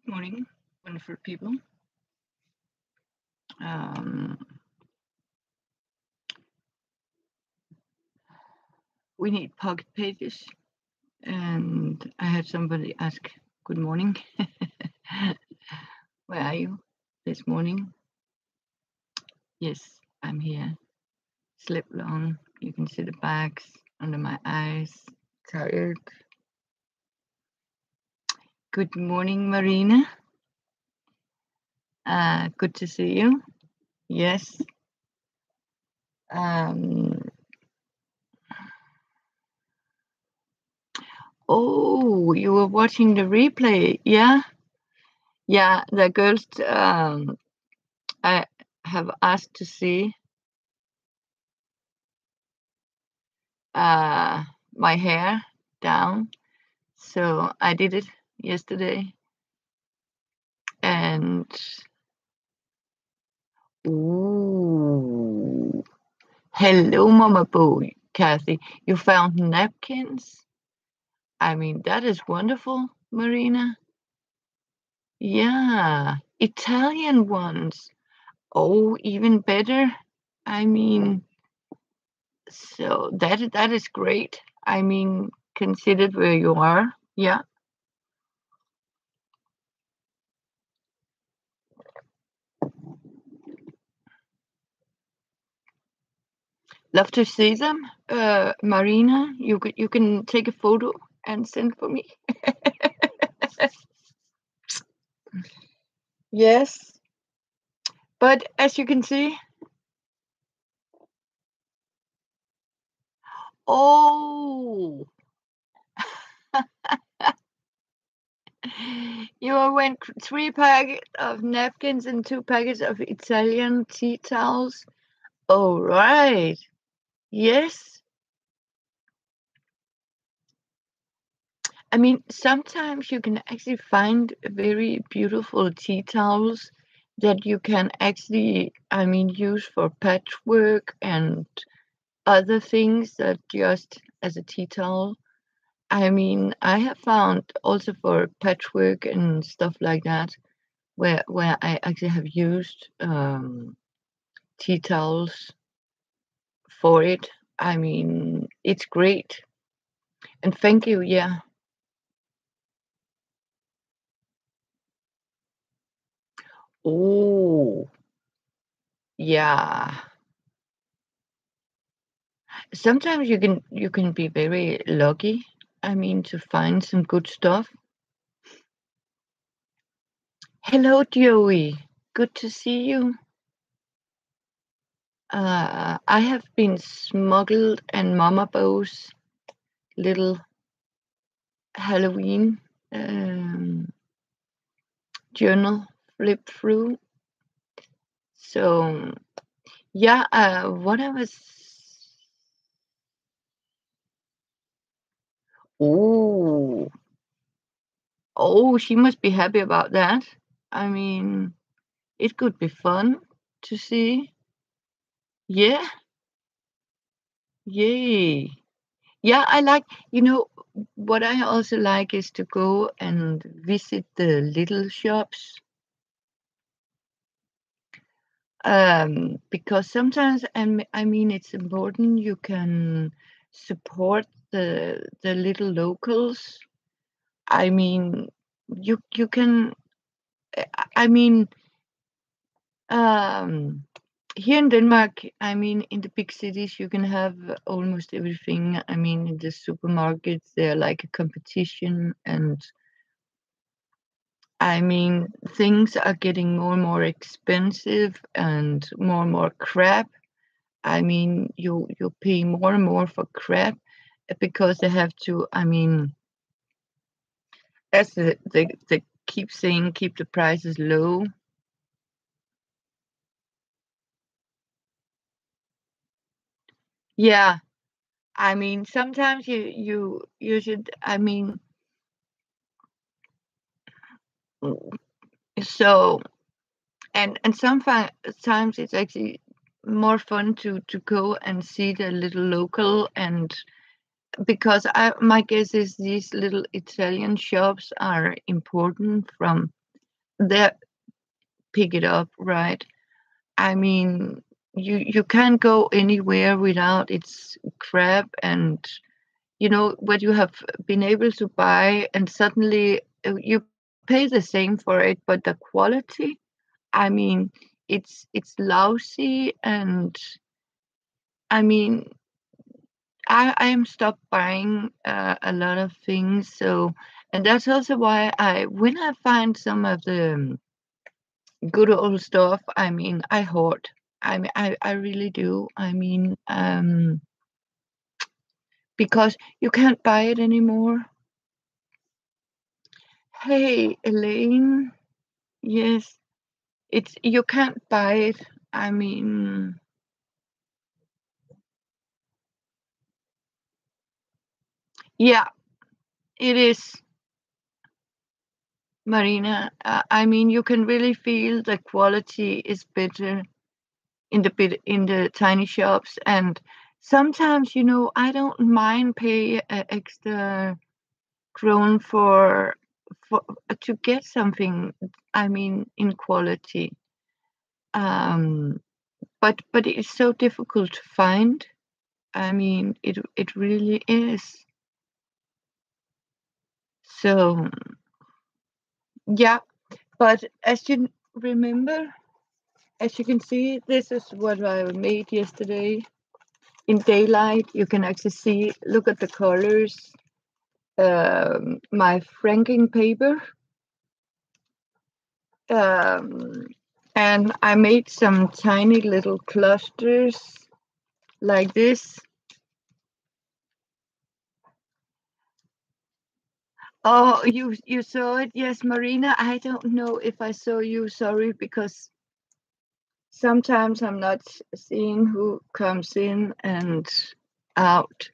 Good morning, wonderful people. Um, we need pocket pages, and I had somebody ask, "Good morning, where are you this morning?" Yes, I'm here. Slept long. You can see the bags under my eyes. Tired. Good morning, Marina. Good to see you. Yes. Oh, you were watching the replay, yeah? Yeah, the girls I have asked to see my hair down, so I did it yesterday. And ooh, hello, Mama Boo, Kathy. You found napkins? I mean, that is wonderful, Marina. Yeah, Italian ones. Oh, even better. I mean, so that is great. I mean, considered where you are. Yeah. Love to see them. Marina, you can take a photo and send for me. Yes. But as you can see, oh, you went 3 packets of napkins and 2 packets of Italian tea towels. All right. Yes. I mean, sometimes you can actually find very beautiful tea towels that you can actually, I mean, use for patchwork and other things that just as a tea towel. I mean, I have found also for patchwork and stuff like that, where I actually have used tea towels for it. I mean, it's great. And thank you, yeah. Oh, yeah. Sometimes you can be very lucky. I mean, to find some good stuff. Hello, Joey. Good to see you. I have been smuggled and Mama Bo's little Halloween journal flip through. So yeah, what I was. Oh, oh, she must be happy about that. I mean, it could be fun to see. Yeah, yay. Yeah, I like, what I also like is to go and visit the little shops. Because sometimes, I mean, it's important you can support the little locals. I mean, you can, I mean, um, here in Denmark, I mean, in the big cities, you can have almost everything. I mean, in the supermarkets, they're like a competition, and I mean, things are getting more and more expensive and more crap. I mean, you pay more and more for crap because they have to. I mean, as they keep saying, keep the prices low. Yeah, I mean, sometimes you should. I mean, so and sometimes it's actually more fun to go and see the little local, and because my guess is these little Italian shops are important from they pick it up, right? I mean, you can't go anywhere without its crap and what you have been able to buy, and suddenly you pay the same for it, but the quality, I mean, it's lousy, and I mean, I am stopped buying a lot of things. So, and that's also why when I find some of the good old stuff, I mean, I hoard. I really do. I mean, because you can't buy it anymore. Hey, Elaine. Yes, you can't buy it. I mean, yeah, it is, Marina. I mean, you can really feel the quality is better in the tiny shops, and sometimes I don't mind pay extra grown for to get something. I mean, in quality. Um, but it's so difficult to find. I mean, it really is. So yeah, but as you remember, as you can see, this is what I made yesterday. In daylight, you can actually see, look at the colors. My franking paper. Um, and I made some tiny little clusters like this. Oh, you saw it? Yes, Marina. I don't know if I saw you. Sorry, because sometimes I'm not seeing who comes in and out.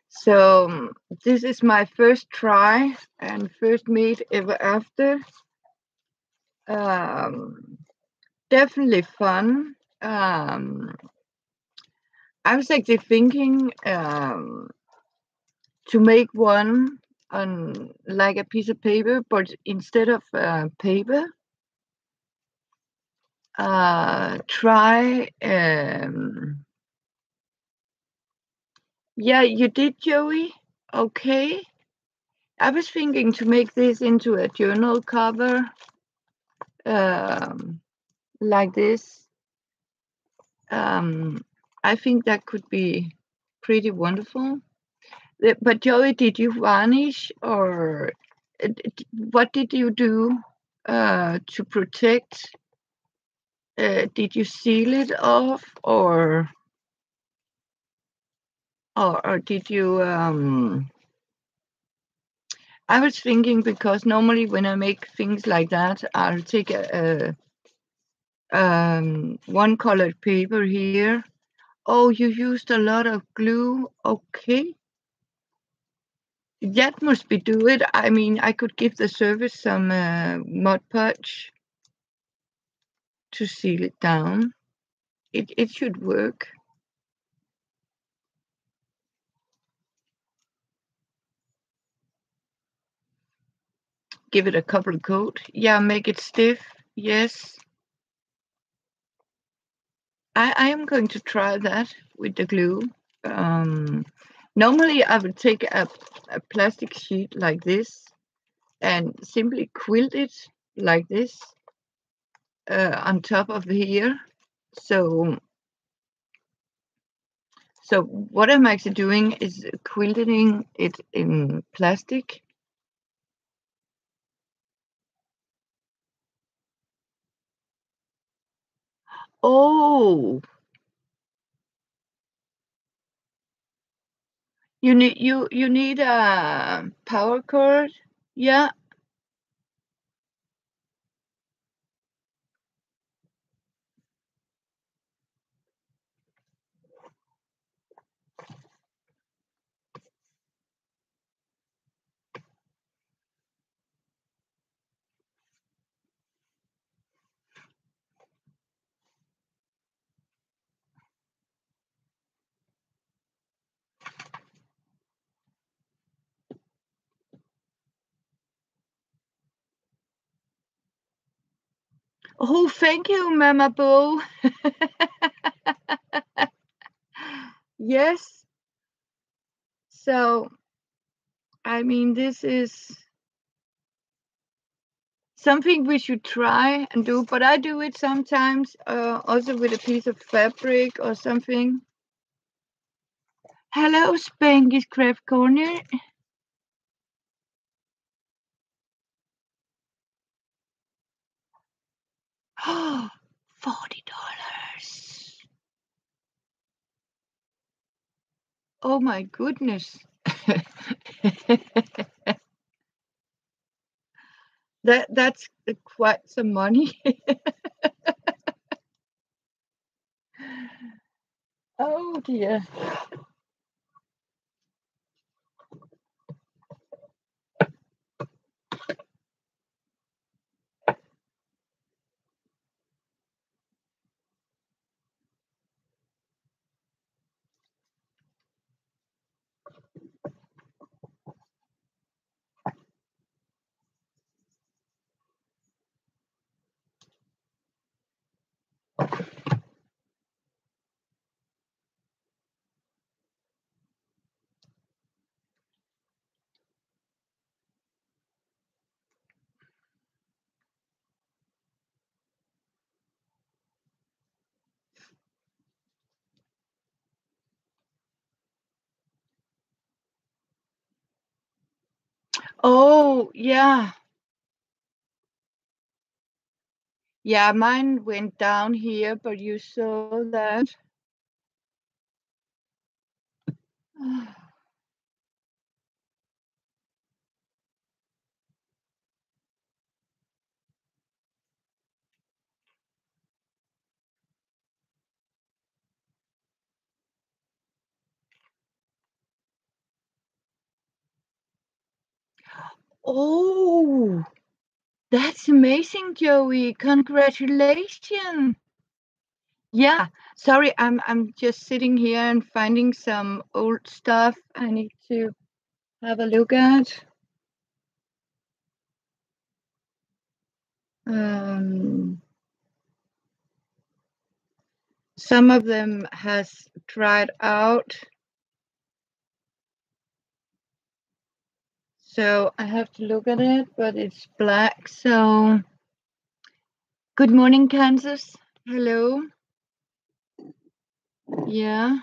So this is my first try and first meet ever after. Um, Definitely fun. I was actually thinking to make one on like a piece of paper, but instead of paper, try. Yeah, you did, Joey. Okay. I was thinking to make this into a journal cover, um, like this. Um, I think that could be pretty wonderful. But Joey, did you varnish or what did you do to protect? Did you seal it off, or did you? I was thinking because normally when I make things like that, I'll take one colored paper here. Oh, you used a lot of glue. Okay, that must be do it. I mean, I could give the surface some Mod Podge to seal it down. It should work. Give it a couple of coat. Yeah, make it stiff. Yes, I am going to try that with the glue. Um, Normally, I would take a plastic sheet like this and simply quilt it like this on top of here. So, so what I'm actually doing is quilting it in plastic. Oh, you need a power cord. Yeah. Oh, thank you, Mama Bo. Yes. So, I mean, this is something we should try and do, but I do it sometimes also with a piece of fabric or something. Hello, Spanky's Craft Corner. Oh, $40. Oh my goodness. That's quite some money. Oh dear. Oh yeah. Yeah, mine went down here, but you saw that. Oh, that's amazing, Joey. Congratulations. Yeah, sorry, I'm just sitting here and finding some old stuff I need to have a look at. Some of them has dried out, so I have to look at it, but it's black. So, good morning, Kansas. Hello. Yeah.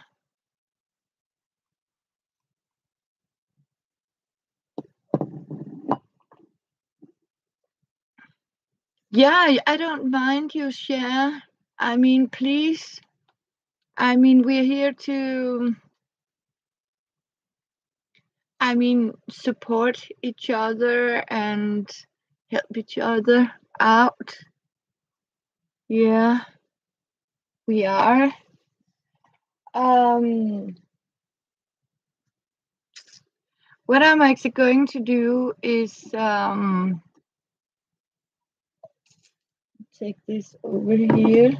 Yeah, I don't mind you share. I mean, please. I mean, we're here to, I mean, support each other and help each other out. Yeah, we are. Um, what I'm actually going to do is take this over here.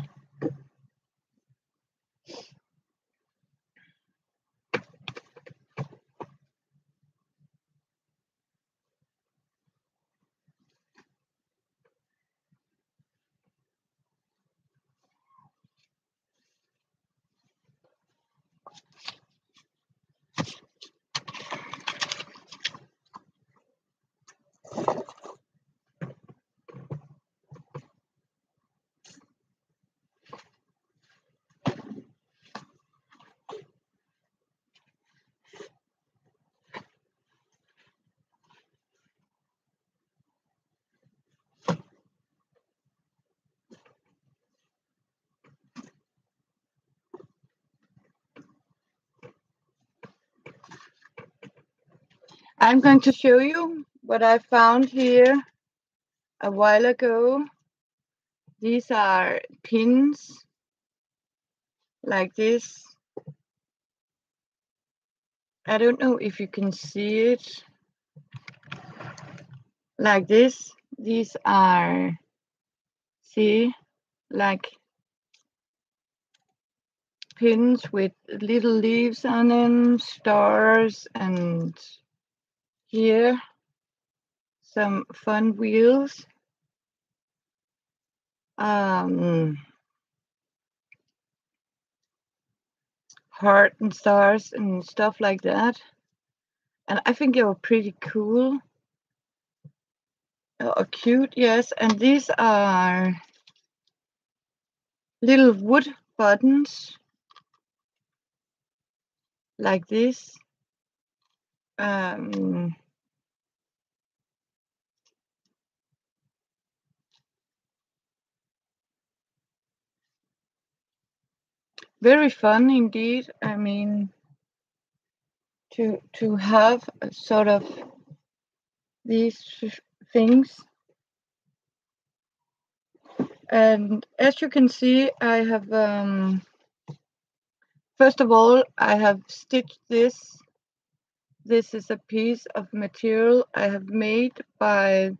I'm going to show you what I found here a while ago. These are pins like this. I don't know if you can see it. Like this. These are, see, like pins with little leaves on them, stars, and here some fun wheels. um, heart and stars and stuff like that. And I think they were pretty cool or cute, yes. And these are little wood buttons like this. Um, Very fun indeed. I mean, to have sort of these things. And as you can see, I have first of all, I have stitched this. This is a piece of material I have made by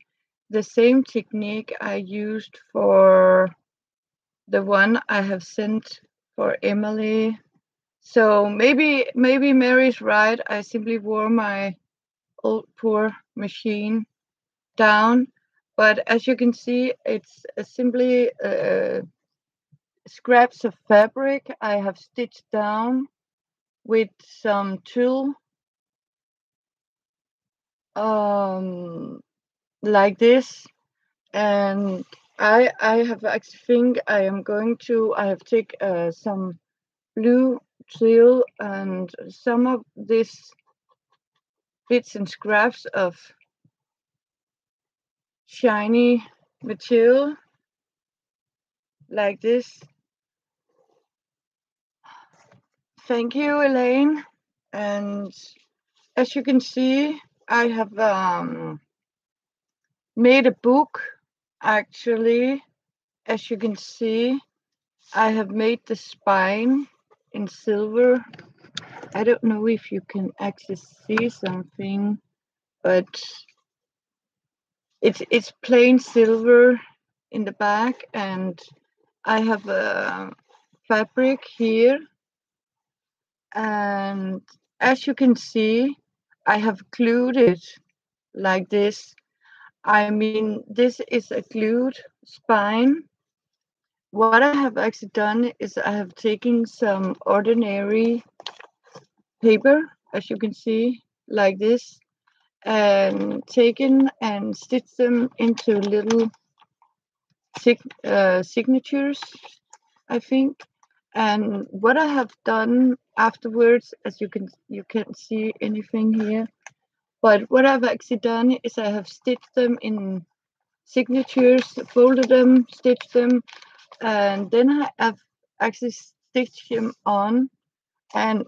the same technique I used for the one I have sent for Emily. So maybe Mary's right. I simply wore my old poor machine down. But as you can see, it's simply scraps of fabric I have stitched down with some tulle, um, like this. And I have actually think I am going to I have take some blue tulle and some of this bits and scraps of shiny material like this. Thank you, Elaine. And as you can see, I have made a book. Actually, as you can see, I have made the spine in silver. I don't know if you can actually see something, but it's plain silver in the back, and I have a fabric here. And as you can see, I have glued it like this. I mean, this is a glued spine. What I have actually done is I have taken some ordinary paper, as you can see, like this, and taken and stitched them into little signatures, I think. And what I have done afterwards, as you can't see anything here, but what I've actually done is I have stitched them in signatures, folded them, stitched them, and then I have actually stitched them on. And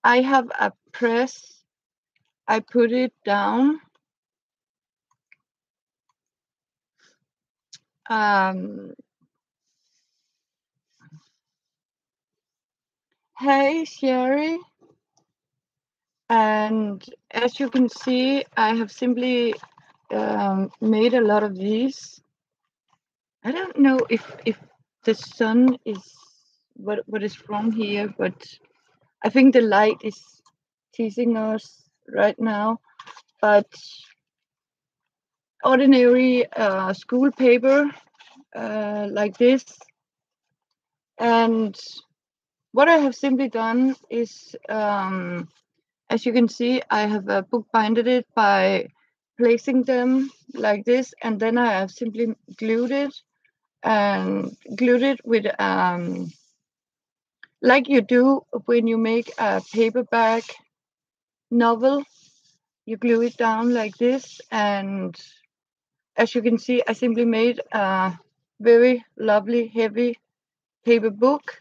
I have a press. I put it down. Um, hey, Sherry. And as you can see, I have simply made a lot of these. I don't know if the sun is what is wrong here, but I think the light is teasing us right now. But ordinary school paper like this, and what I have simply done is, as you can see, I have bookbinded it by placing them like this, and then I have simply glued it and glued it with like you do when you make a paperback novel. You glue it down like this, and as you can see, I simply made a very lovely heavy paper book.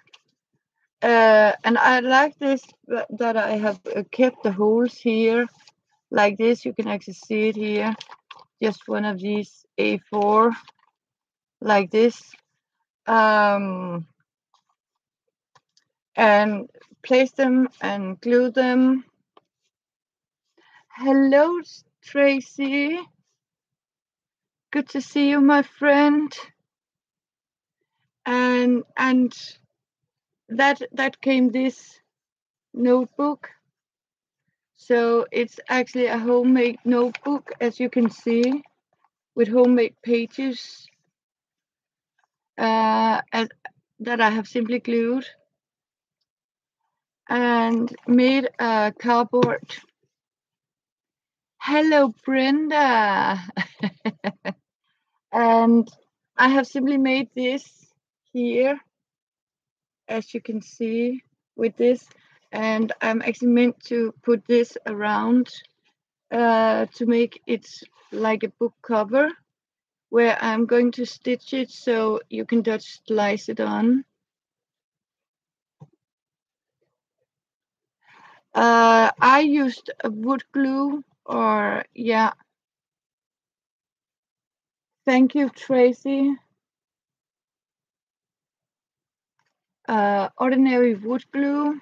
And I like this that I have kept the holes here like this. You can actually see it here. Just one of these A4 like this. Um, and place them and glue them. Hello, Tracy. Good to see you, my friend. And that came this notebook. So it's actually a homemade notebook, as you can see, with homemade pages. as, that I have simply glued and made a cardboard. Hello, Brenda. And I have simply made this here, as you can see, with this. And I'm actually meant to put this around to make it like a book cover, where I'm going to stitch it so you can just slice it on. I used a wood glue, or yeah. Thank you, Tracy. Ordinary wood glue.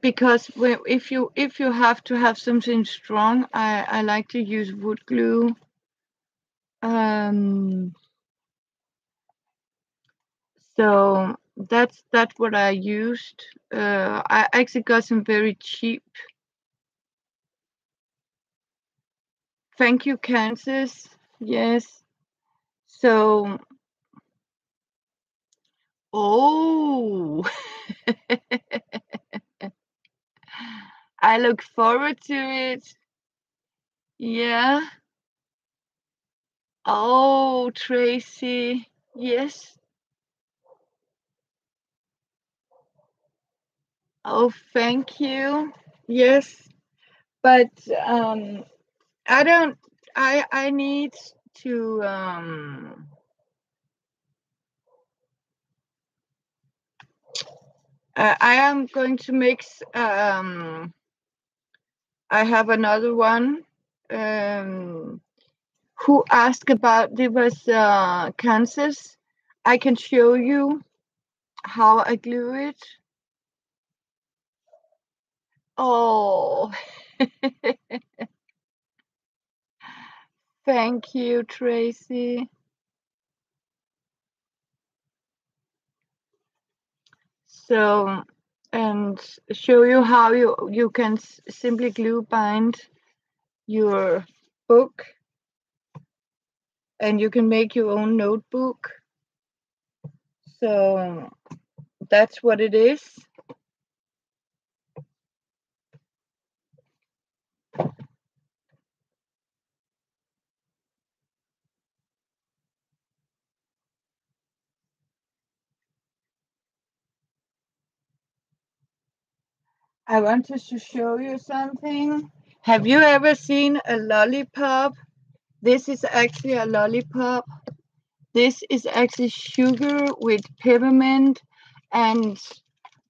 Because if you have to have something strong, I like to use wood glue. So that's what I used. I actually got some very cheap. Thank you, Kansas. Yes. So, oh, I look forward to it. Yeah. Oh, Tracy. Yes. Oh, thank you. Yes. But I don't. I need to. I am going to mix. I have another one. Who asked about there was Kansas? I can show you how I glue it. Oh, thank you, Tracy. So, and show you how you can simply glue bind your book, and you can make your own notebook. So that's what it is. I wanted to show you something. Have you ever seen a lollipop? This is actually a lollipop. This is actually sugar with peppermint. And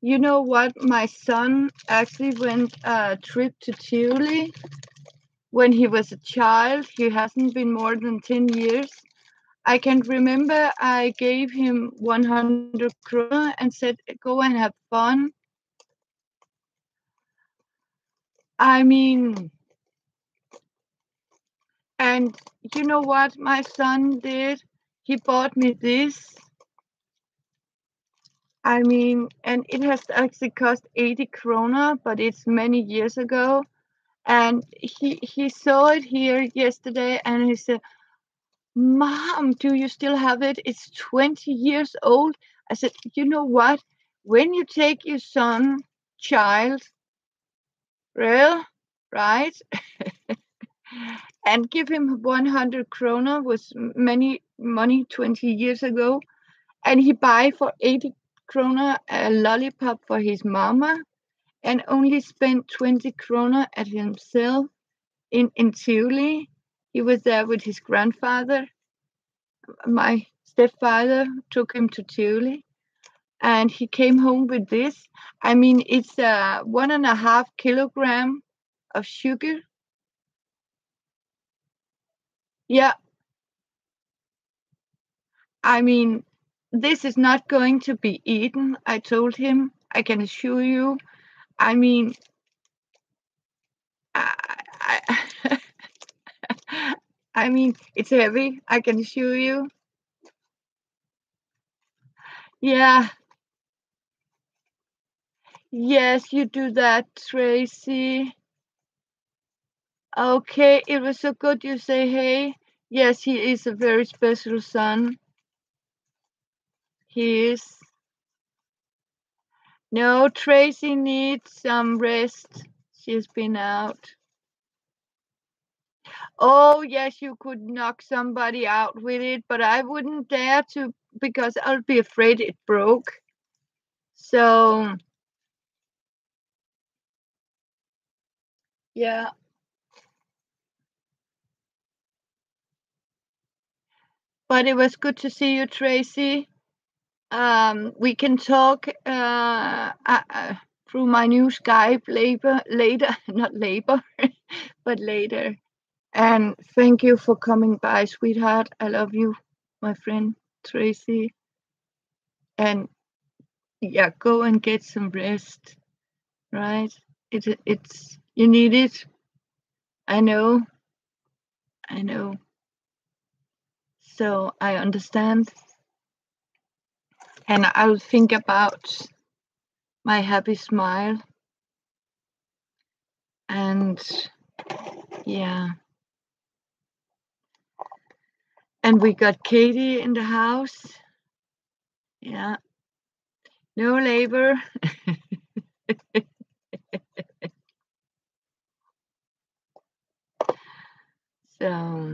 you know what? My son actually went a trip to Chile when he was a child. He hasn't been more than 10 years. I can remember I gave him 100 krona and said, go and have fun. I mean, and you know what my son did? He bought me this. I mean, and it has actually cost 80 krona, but it's many years ago. And he saw it here yesterday and he said, Mom, do you still have it? It's 20 years old. I said, you know what? When you take your son, child, real, right? And give him 100 krona was many money 20 years ago. And he buy for 80 krona a lollipop for his mama and only spent 20 krona at himself in Chile. He was there with his grandfather. My stepfather took him to Chile and he came home with this. I mean, it's 1.5 kilogram of sugar. Yeah, I mean, this is not going to be eaten. I told him, I can assure you. I mean, I, I mean, it's heavy. I can assure you. Yeah, yes, you do that, Tracy. Okay, it was so good you say hey. Yes, he is a very special son. He is. No, Tracy needs some rest. She's been out. Oh, yes, you could knock somebody out with it, but I wouldn't dare to because I'll be afraid it broke. So, yeah, but it was good to see you, Tracy. We can talk through my new Skype later, not labor, but later. And thank you for coming by, sweetheart. I love you, my friend Tracy. And yeah, go and get some rest, right? It's you need it. I know, I know. So I understand, and I'll think about my happy smile. And yeah, and we got Katie in the house. Yeah, no labor. So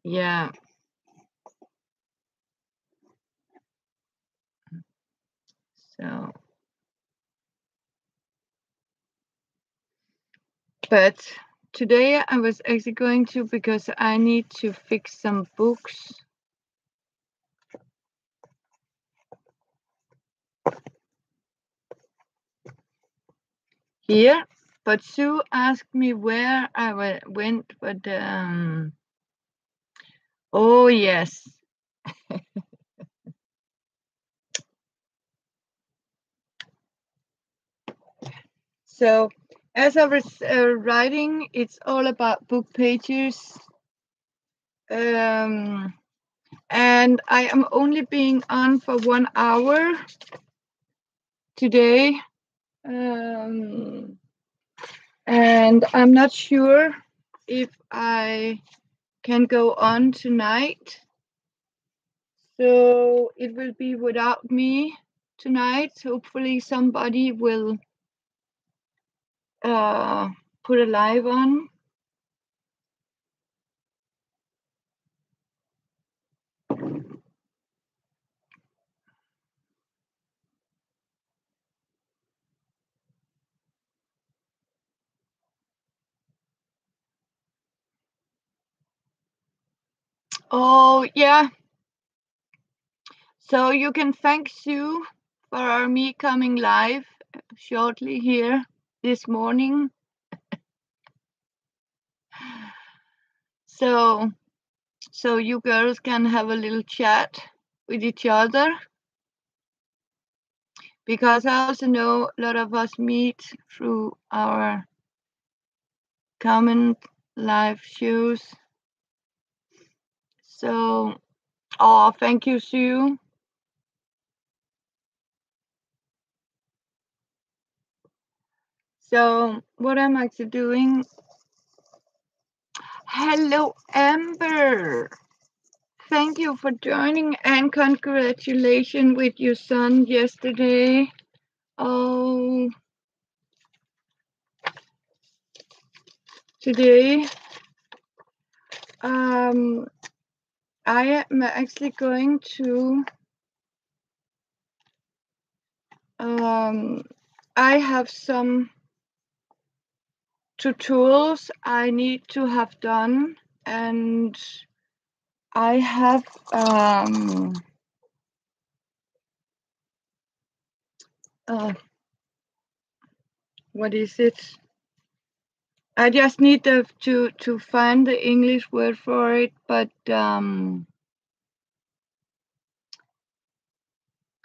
yeah, so but today I was actually going to because I need to fix some books. Here, but Sue asked me where I went, but oh yes. So as I was writing, it's all about book pages, and I am only being on for 1 hour today, and I'm not sure if I can go on tonight. So it will be without me tonight. Hopefully somebody will uh, put a live on. Oh yeah. So you can thank Sue for me coming live shortly here this morning. So you girls can have a little chat with each other, because I also know a lot of us meet through our common live shows. So, oh, thank you, Sue. So, what am I actually doing? Hello, Amber. Thank you for joining, and congratulations with your son yesterday. Oh, today, I am actually going to, I have some tutorials I need to have done, and I have, what is it? I just need to find the English word for it, but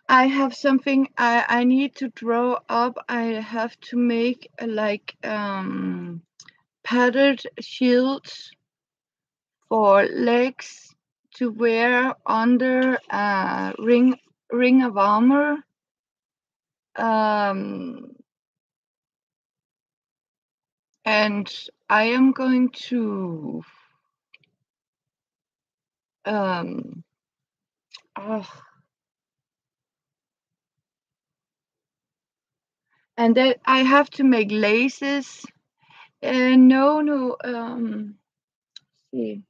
I have something I need to draw up. I have to make like padded shields for legs to wear under ring of armor. And I am going to um oh, and then I have to make laces. No, see.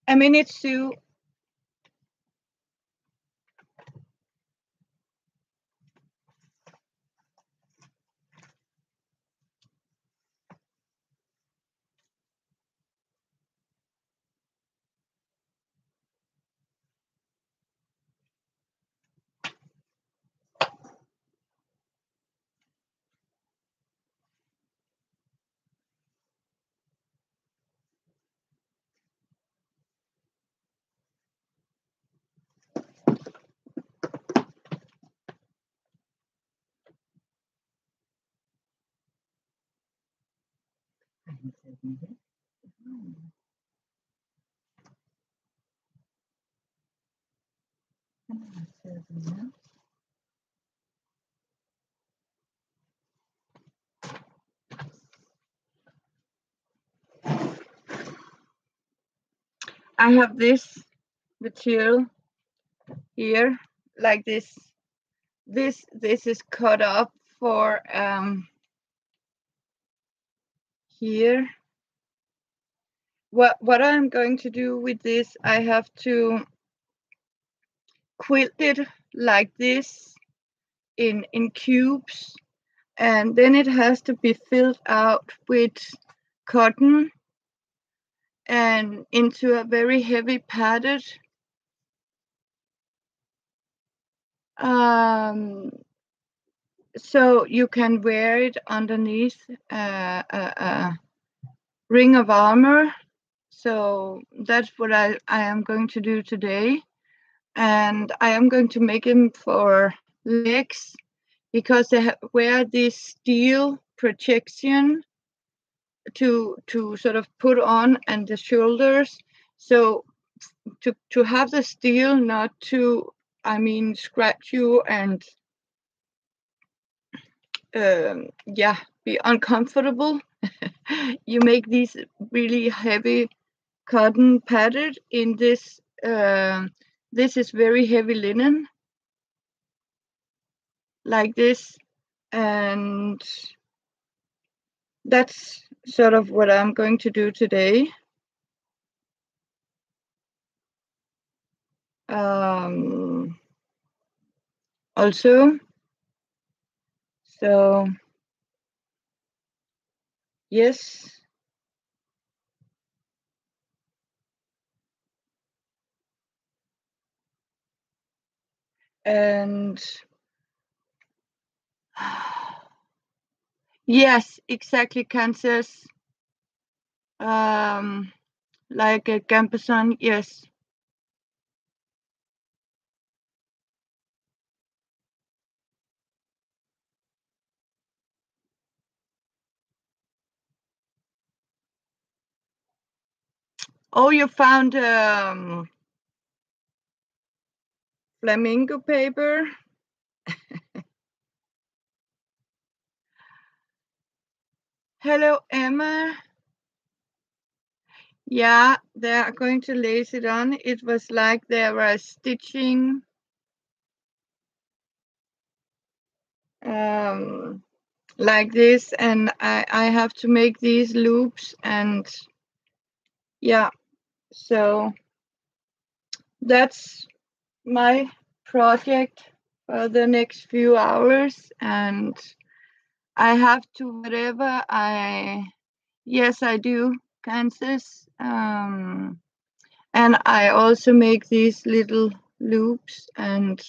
I mean, it's too. I have this material here, like this. This is cut up for here. What I'm going to do with this, I have to quilt it like this in cubes, and then it has to be filled out with cotton and into a very heavy padded um, so you can wear it underneath a ring of armor. So that's what I am going to do today. And I am going to make them for legs because they wear this steel protection to sort of put on and the shoulders. So to have the steel not to, I mean, scratch you and yeah, be uncomfortable. You make these really heavy cotton padded in this. This is very heavy linen, like this, and that's sort of what I'm going to do today. Also, so yes, and yes, exactly, Kansas. Like a Gamperson, yes. Oh, you found flamingo paper. Hello, Emma. Yeah, they are going to lace it on. It was like they were stitching um, like this, and I have to make these loops, and yeah, so that's my project for the next few hours, and I have to whatever I yes I do Kansas, and I also make these little loops, and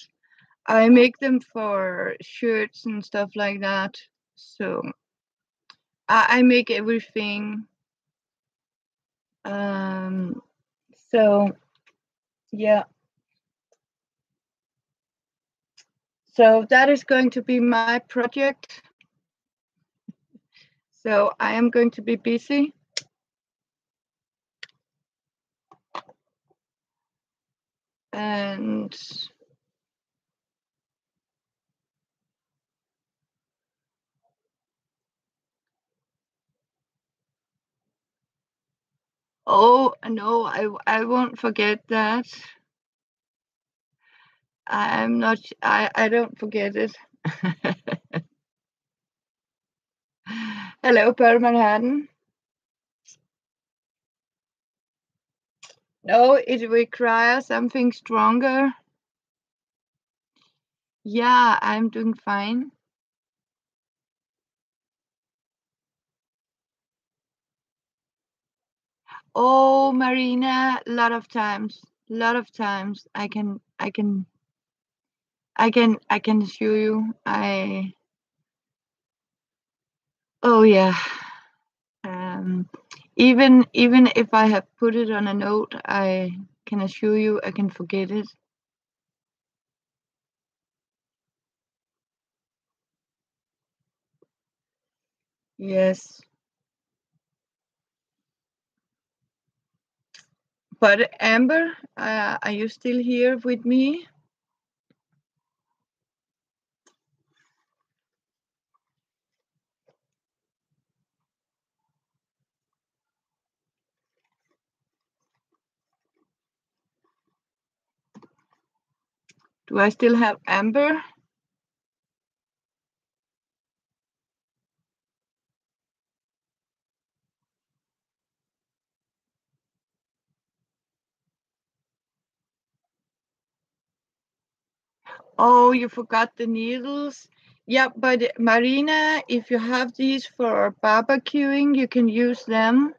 I make them for shirts and stuff like that. So I make everything. So yeah. So that is going to be my project. So I am going to be busy. And Oh, no, I won't forget that. I'm not I don't forget it. Hello, Permanhattan. No, it requires something stronger. Yeah, I'm doing fine. Oh, Marina, lot of times. I can assure you. Oh yeah. Um, even if I have put it on a note, I can assure you I can forget it. Yes. But Amber, are you still here with me? Do I still have Amber? Oh, you forgot the needles. Yeah, but Marina, if you have these for barbecuing, you can use them.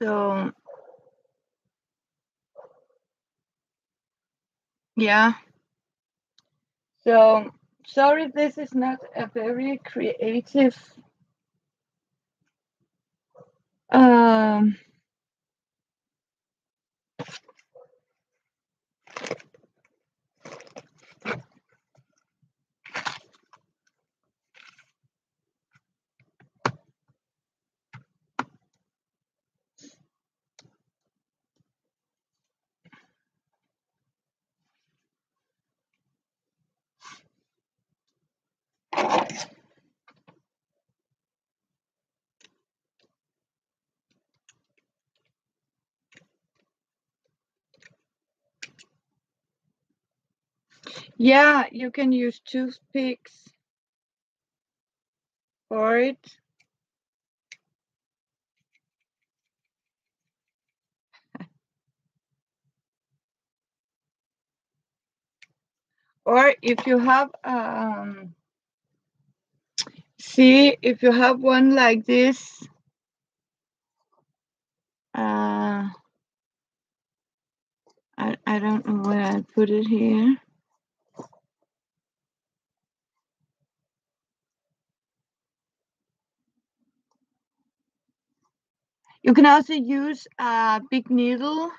So, yeah. So, sorry, this is not a very creative. Um, yeah, you can use toothpicks for it. Or if you have, see, if you have one like this, uh, I don't know where I put it here. You can also use a big needle.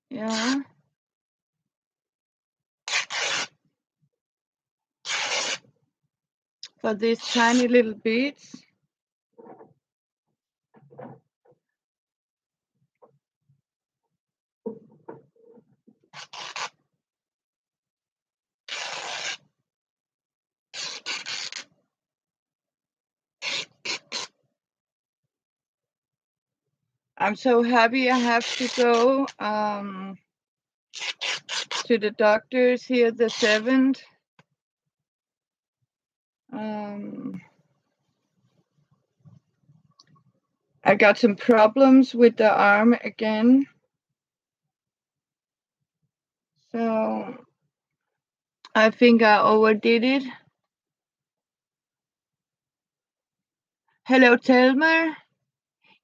Yeah. For these tiny little beads. I'm so happy I have to go to the doctors here the 7th. I got some problems with the arm again. So I think I overdid it. Hello, Telmer.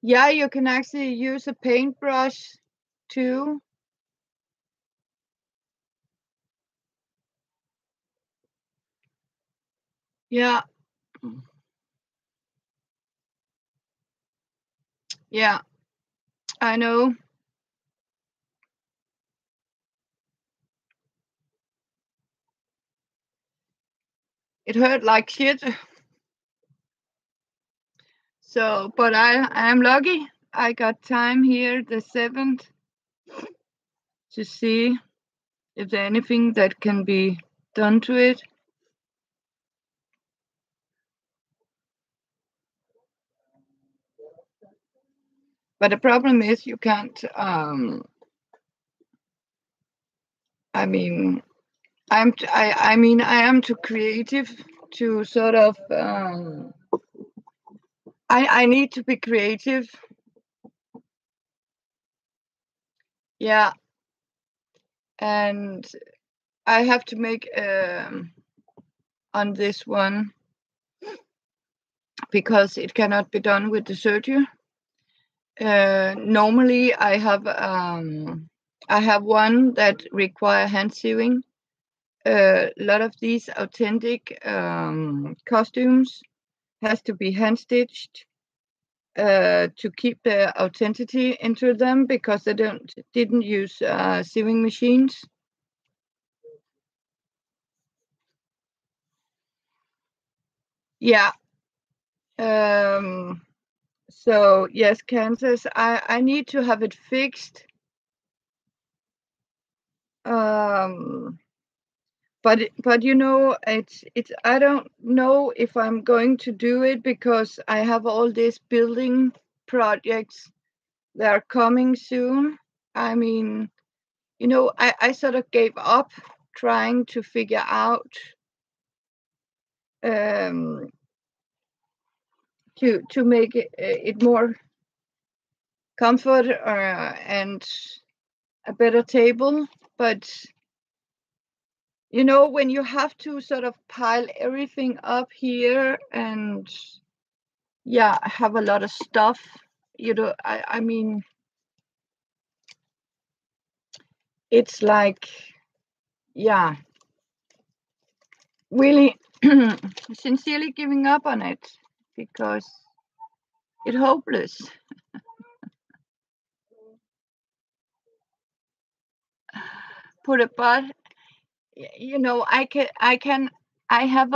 Yeah, you can actually use a paintbrush too. Yeah. Yeah, I know. It hurt like shit. So, but I am lucky. I got time here the 7th to see if there's anything that can be done to it. But the problem is you can't. I mean, I am too creative to sort of. I need to be creative. Yeah, and I have to make on this one because it cannot be done with the serger. Normally, I have one that require hand sewing. A lot of these authentic costumes has to be hand stitched to keep the authenticity into them because they didn't use sewing machines. Yeah. So yes, Kansas. I need to have it fixed. But you know, it's I don't know if I'm going to do it because I have all these building projects that are coming soon. I mean, you know, I sort of gave up trying to figure out um, to make it more comfort and a better table. But you know, when you have to sort of pile everything up here and yeah, have a lot of stuff, you know, I mean, it's like, yeah, really sincerely giving up on it because it's hopeless. Put a but, you know, I have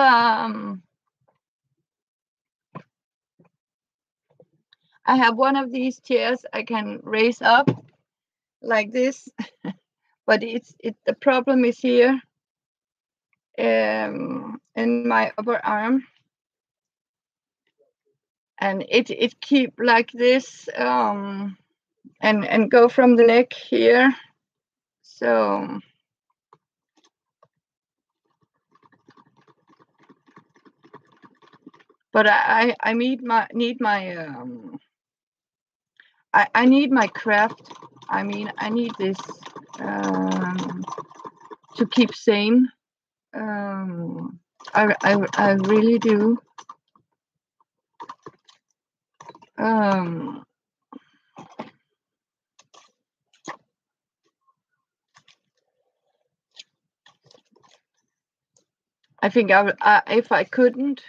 I have one of these chairs I can raise up like this, but the problem is here in my upper arm, and it keep like this and go from the neck here. So but I need my I need my craft. I mean, I need this um, to keep sane. I really do. Um, I think if I couldn't,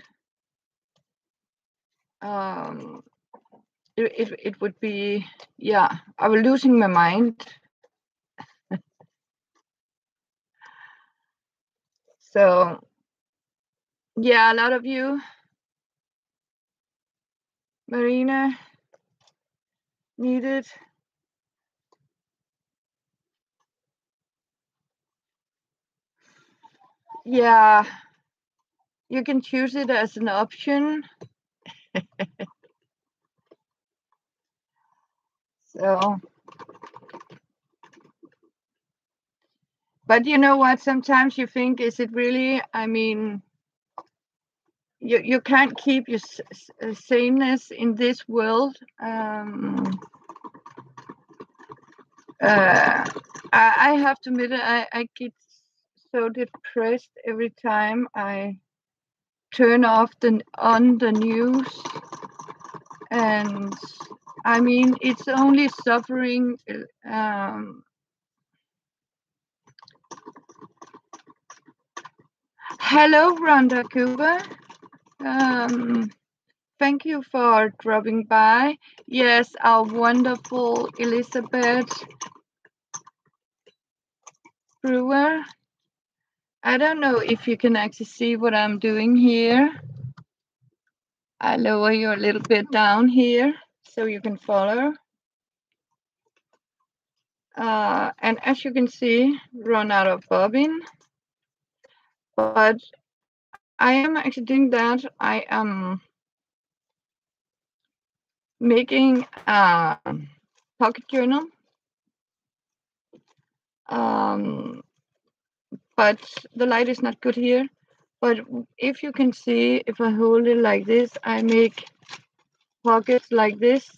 um, it would be, yeah, I was losing my mind. So yeah, a lot of you, Marina, need it. Yeah, you can choose it as an option. So, but you know what? Sometimes you think, is it really? I mean, you can't keep your sameness in this world. I have to admit, I get so depressed every time I turn on the news, and I mean, it's only suffering. Hello, Rhonda Cooper. Thank you for dropping by. Yes, our wonderful Elizabeth Brewer. I don't know if you can actually see what I'm doing here. I lower you a little bit down here so you can follow. And as you can see, run out of bobbin. But I am actually doing that. I am making a pocket journal. But the light is not good here. But if you can see, if I hold it like this, I make pockets like this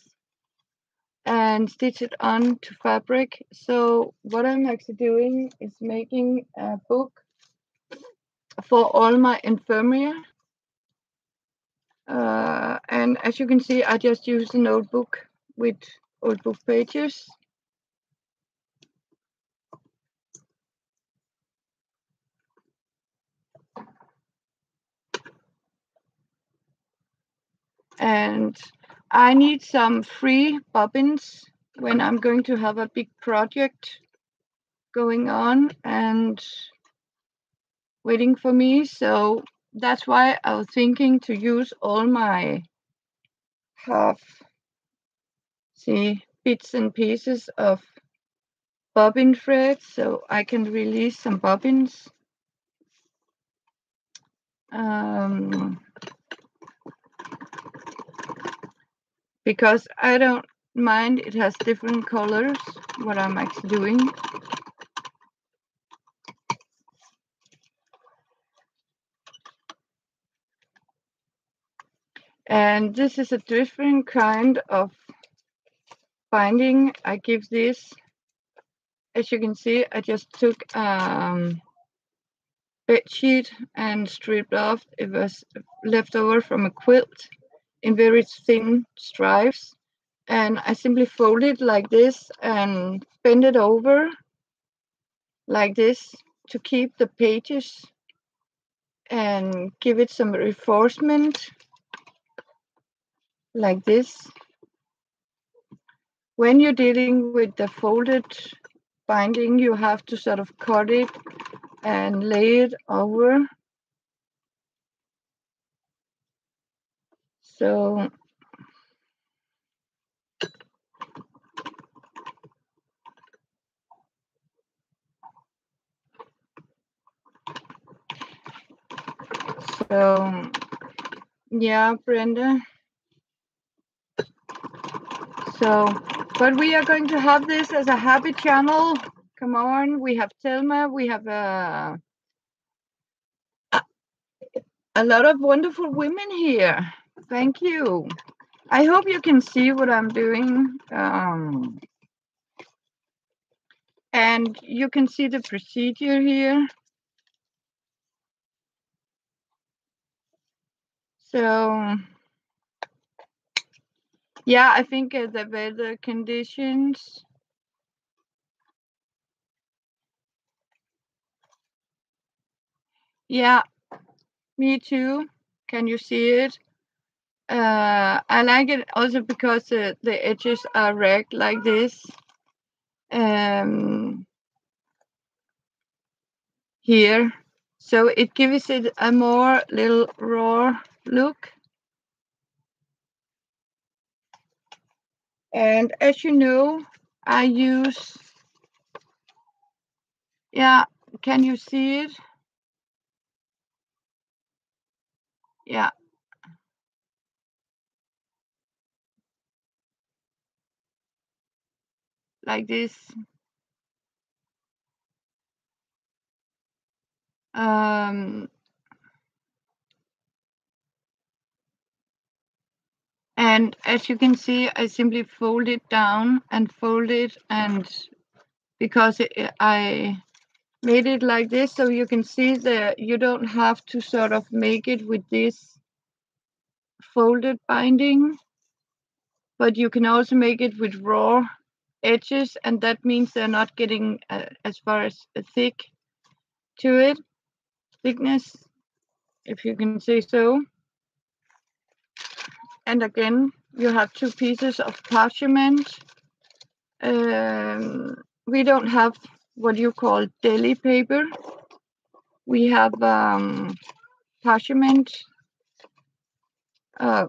and stitch it on to fabric. So what I'm actually doing is making a book for all my infirmary. And as you can see, I just use a notebook with old book pages. And I need some free bobbins when I'm going to have a big project going on and waiting for me. So that's why I was thinking to use all my bits and pieces of bobbin thread so I can release some bobbins. Because I don't mind, it has different colors, what I'm actually doing. And this is a different kind of binding. I give this, as you can see, I just took bed sheet and stripped off. It was left over from a quilt in very thin stripes. And I simply fold it like this and bend it over like this to keep the pages and give it some reinforcement like this. When you're dealing with the folded binding, you have to sort of cut it and lay it over. So yeah, Brenda. So, but we are going to have this as a happy channel. Come on, we have Thelma, we have a lot of wonderful women here. Thank you. I hope you can see what I'm doing. And you can see the procedure here. So, yeah, I think the weather conditions. Yeah, me too. Can you see it? I like it also because the edges are ragged like this. Here. So it gives it a more little raw look. And as you know, I use, yeah, can you see it? Yeah. Like this. And as you can see, I simply fold it down and fold it, and because I made it like this, so you can see that you don't have to sort of make it with this folded binding, but you can also make it with raw edges, and that means they're not getting as far as thick to it, thickness, if you can say so. And again, you have two pieces of parchment. We don't have what you call deli paper. We have parchment uh,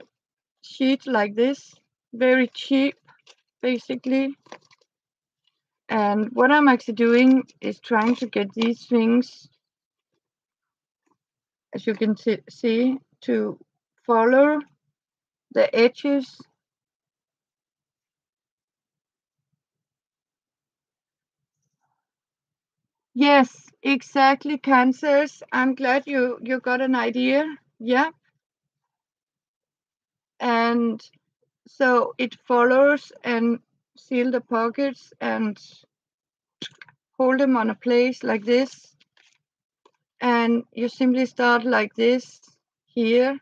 sheet like this, very cheap, basically. And what I'm actually doing is trying to get these things, as you can see, to follow the edges. Yes, exactly, Kansas. I'm glad you got an idea. Yeah, and so it follows and seal the pockets and hold them on a place like this. And you simply start like this here.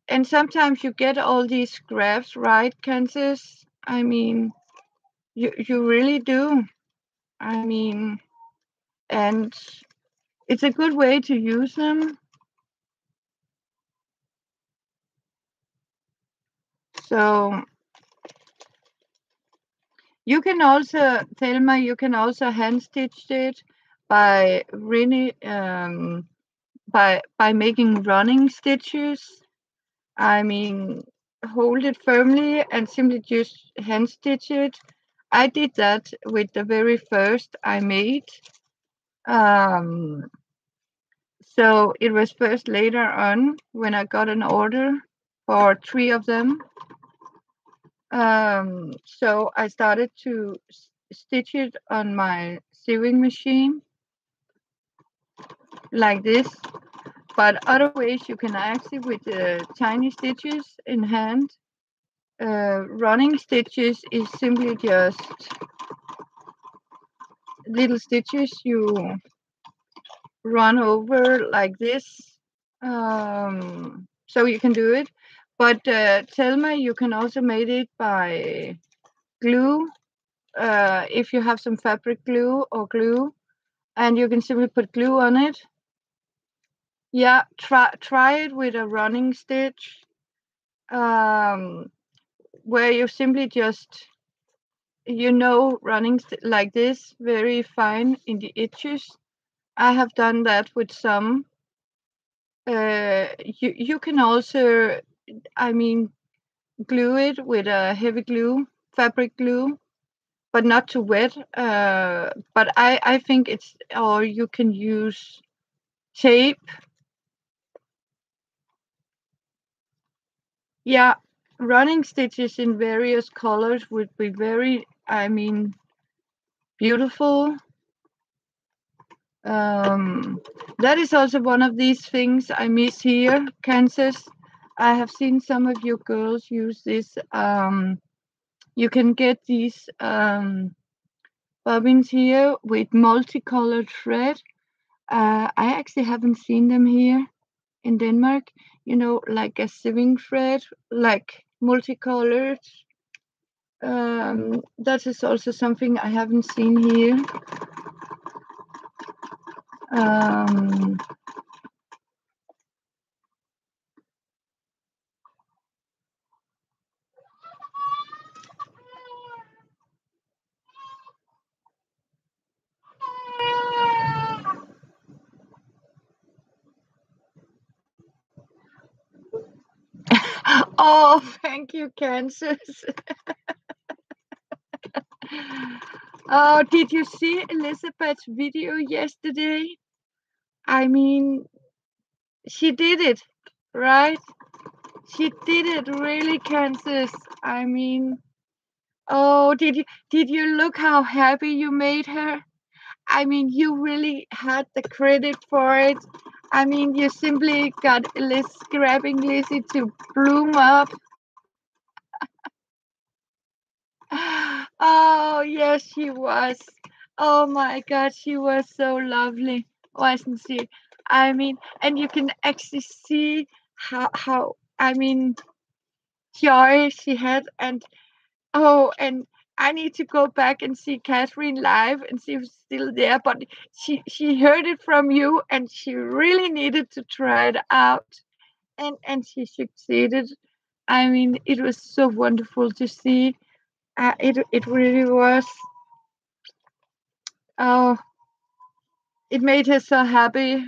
And sometimes you get all these scraps, right, Kansas? I mean, you really do. I mean, and it's a good way to use them. So you can also, Thelma, you can also hand stitch it by really by making running stitches. I mean, hold it firmly and simply just hand stitch it. I did that with the very first I made. Um, so it was first later on when I got an order for 3 of them. So I started to stitch it on my sewing machine like this. But other ways you can actually with tiny stitches in hand. Running stitches is simply just little stitches you run over like this. So you can do it. But Thelma, you can also make it by glue. If you have some fabric glue or glue, and you can simply put glue on it. Yeah, try it with a running stitch, where you simply just running like this, very fine in the edges. I have done that with some. You can also, I mean, glue it with a heavy glue, fabric glue, but not too wet. But I think it's, or you can use tape. Yeah, running stitches in various colors would be very, I mean, beautiful. That is also one of these things I miss here, Kansas. I have seen some of you girls use this. You can get these bobbins here with multicolored thread. I actually haven't seen them here in Denmark. Like a sewing thread, like multicolored. That is also something I haven't seen here. Um, oh, thank you, Kansas. Oh, did you see Elizabeth's video yesterday? I mean, she did it, right? She did it really, Kansas. I mean, oh, did you look how happy you made her? I mean, you really had the credit for it. I mean, you simply got grabbing Lizzie to bloom up. Oh, yes, she was. Oh my God, she was so lovely, wasn't she? I mean, and you can actually see how I mean, joy she had, and oh, and I need to go back and see Catherine live and see if she's still there. But she heard it from you, and she really needed to try it out, and she succeeded. I mean, it was so wonderful to see. It really was. Oh, it made her so happy.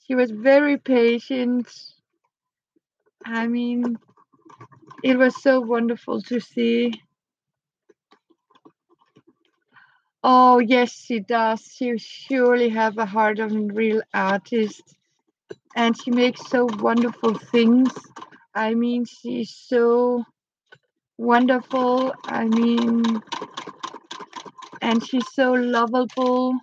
She was very patient. I mean, it was so wonderful to see. Oh, yes, she does. She surely have a heart of a real artist, and she makes so wonderful things. I mean, she's so wonderful. I mean, and she's so lovable.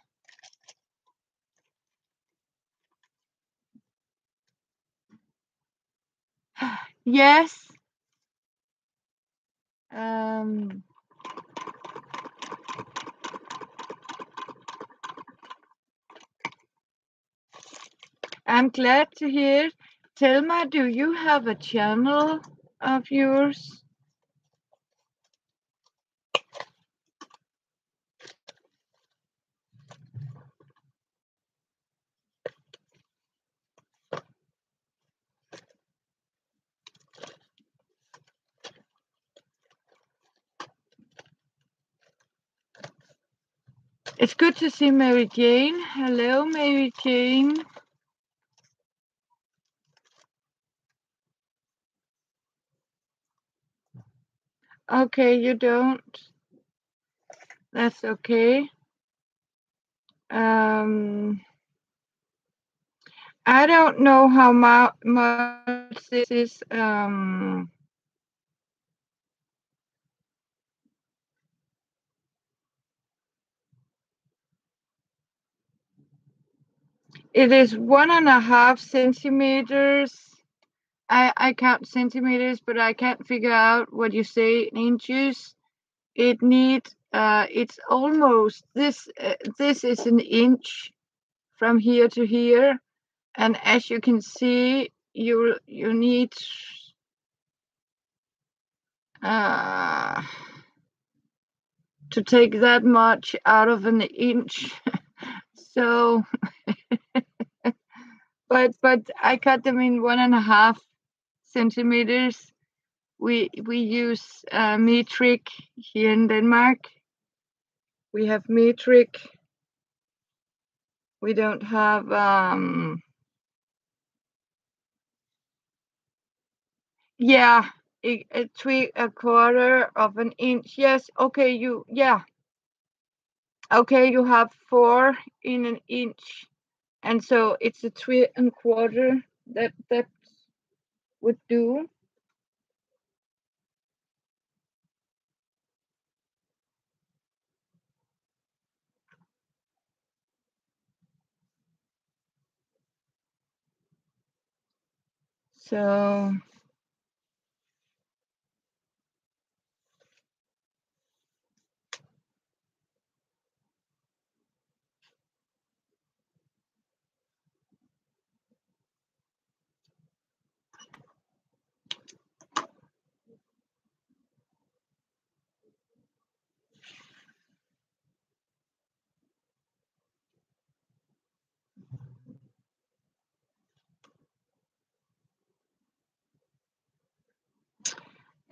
Yes. Um, I'm glad to hear. Telma, do you have a channel of yours? It's good to see Mary Jane. Hello, Mary Jane. Okay, you don't. That's okay. I don't know how much this is. It is 1.5 centimeters. I count centimeters, but I can't figure out what you say in inches. It needs. It's almost this. This is an inch from here to here, and as you can see, you need uh, to take that much out of an inch. So, but I cut them in 1.5 centimeters. We use metric here in Denmark. We have metric. We don't have yeah, a quarter of an inch. Yes, okay, okay, you have 4 in an inch, and so it's a 3.25 that would do. So,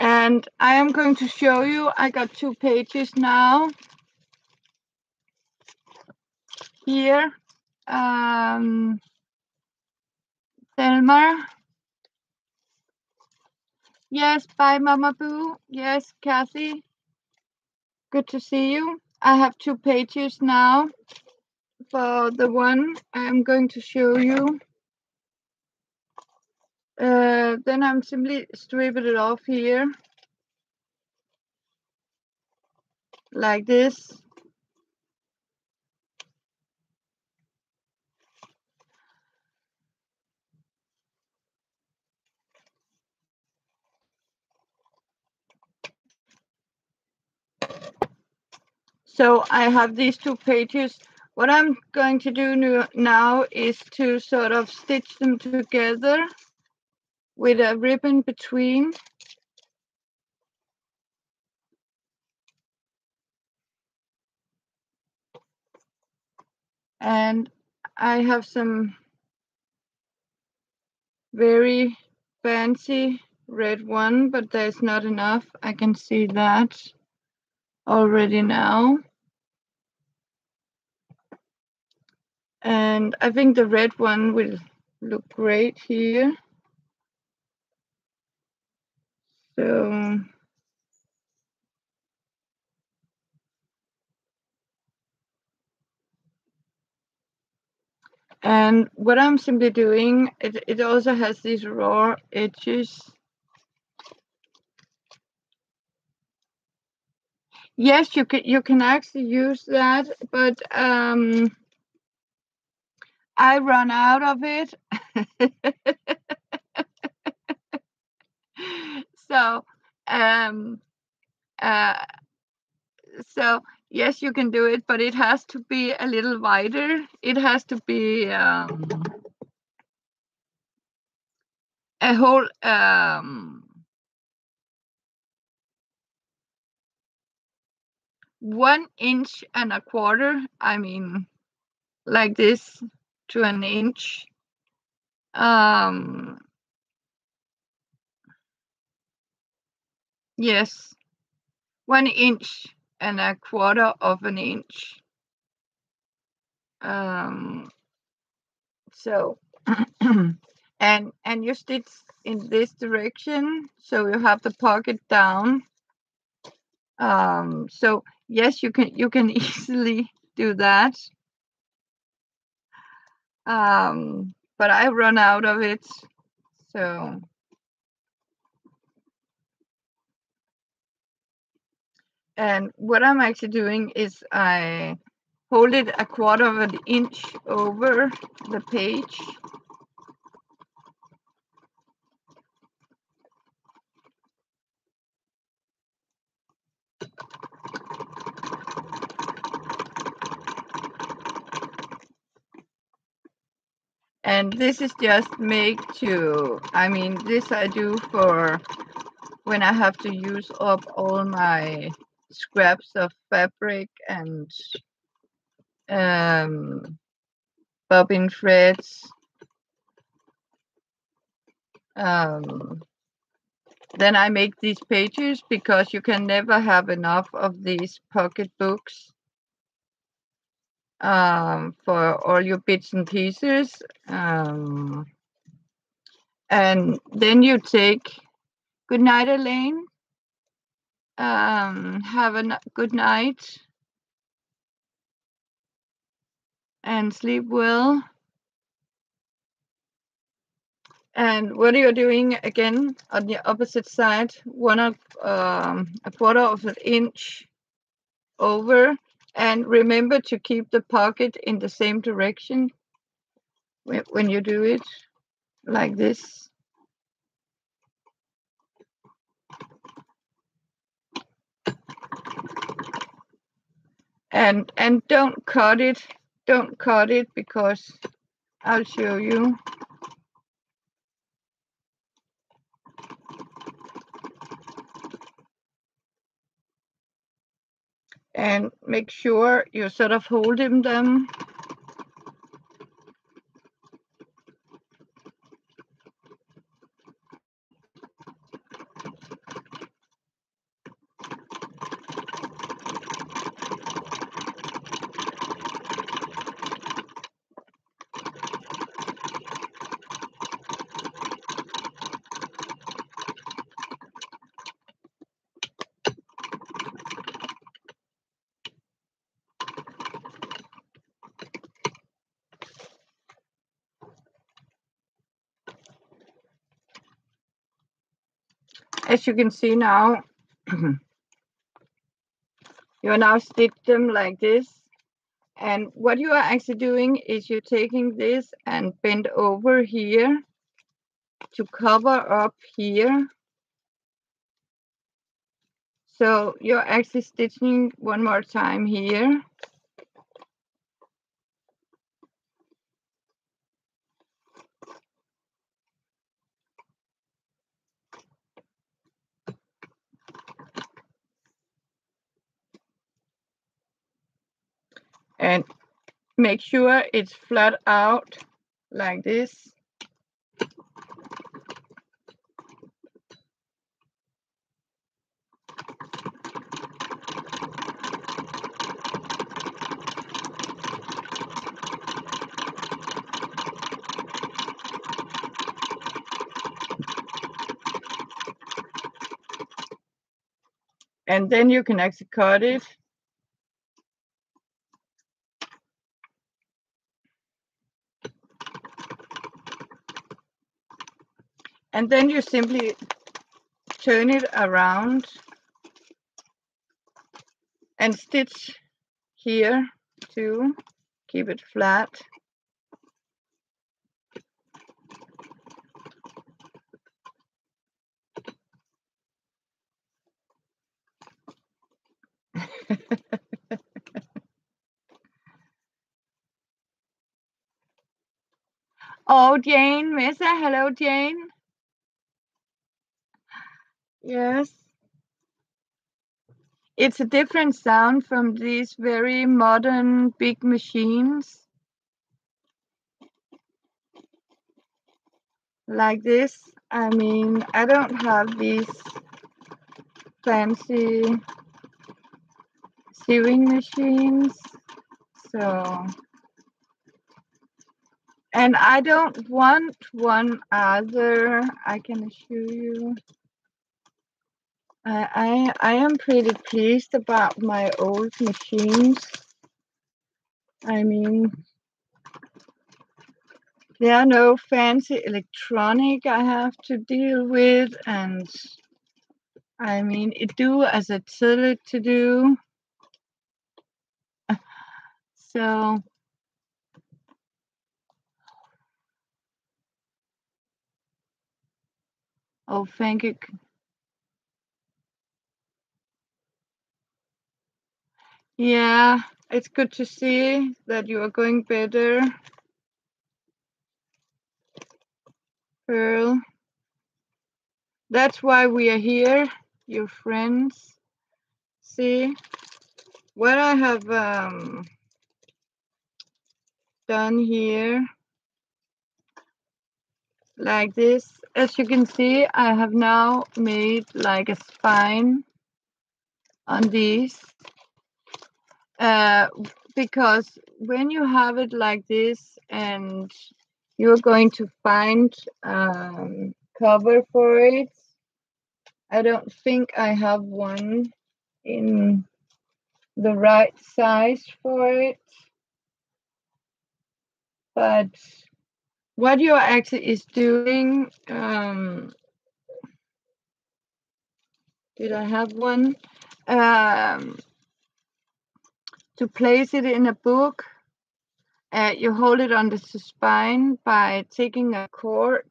and I am going to show you. I got 2 pages now here. Thelma. Yes, bye, Mama Boo. Yes, Kathy. Good to see you. I have 2 pages now for the one I'm going to show you. Then I'm simply stripping it off here like this. So I have these 2 pages. What I'm going to do now is to sort of stitch them together with a ribbon between. And I have some very fancy red one, but there's not enough. I can see that already now. And I think the red one will look great here. So, and what I'm simply doing, it also has these raw edges. Yes, you can actually use that, but I run out of it. So, um, uh, so yes, you can do it, but it has to be a little wider. It has to be a whole 1 inch and a quarter. I mean, like this to an inch. Um, yes, 1 inch and a quarter of an inch. So and you stitch in this direction, so you have the pocket down. So yes, you can easily do that. But I run out of it. So, and what I'm actually doing is I hold it a quarter of an inch over the page. And this is just made to, I mean, this I do for when I have to use up all my scraps of fabric and bobbin threads. Then I make these pages because you can never have enough of these pocket books for all your bits and pieces. And then you take, good night, Elaine. Have a good night and sleep well. And what are you doing again on the opposite side? A quarter of an inch over. And remember to keep the pocket in the same direction when you do it, like this. And don't cut it. Don't cut it because I'll show you. And make sure you sort of holding them. As you can see now, you now stitch them like this. And what you are actually doing is you're taking this and bend over here to cover up here. So you're actually stitching one more time here. And make sure it's flat out like this. And then you can actually cut it. And then you simply turn it around and stitch here too. Keep it flat. Oh, Jane, Mesa, hello, Jane. Yes. It's a different sound from these very modern big machines. Like this. I mean, I don't have these fancy sewing machines. So, and I don't want one either. I can assure you. I am pretty pleased about my old machines. I mean, there are no fancy electronic I have to deal with, and I mean, it do as I tell it to do. So, oh, thank you. Yeah, it's good to see that you are going better, Pearl. That's why we are here, your friends. See, what I have done here, like this. As you can see, I have now made like a spine on these. Because when you have it like this and you're going to find cover for it, I don't think I have one in the right size for it. But what you're actually is doing, did I have one? To place it in a book, you hold it on the spine by taking a cord